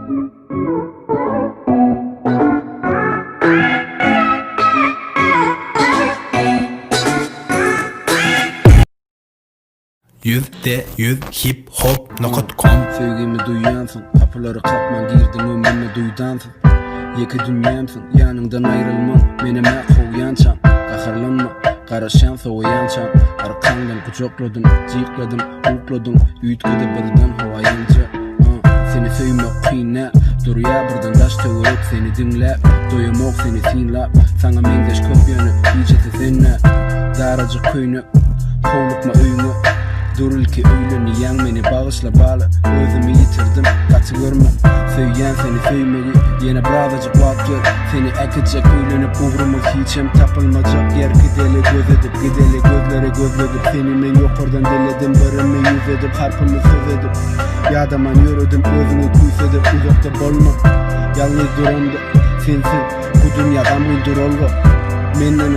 %100hiphop.com Sevgimi duyansın, kapıları katman girdin ömrüme duydansın. Yeki dünyamsın, yanından ayrılmam, menime koğuyançam. Kaharlanma, karışan soğuyançam. Arkandan kucakladım, cıyıkladım, ukladım. Üytkide birden havayanca. Seni sevmek kıyna, duruya birden daş teoruk seni dinle. Doyamok seni sinlap, sana mendeş köpyanı, iyiceti senle. Daracı köyünü, kovlukma öyünü. Durul ki öyle niyan beni bağışla bağlı. Özümü yitirdim, kaçı görme. Söyleyen seni söymeyi, yine bravacık vak gör. Seni ekecek öğlenip uğrumuz hiçem tapılmacak yer. Gideli göz edip, gideli gözlere gözledim. Seni men yok oradan diledim, barımı yüz edip, harpımı söz edip. Yadaman yürüdüm, özünü kuys edip, uzakta bolma. Yalnız duramda, sensiz bu dünyadan müldur olma. Menden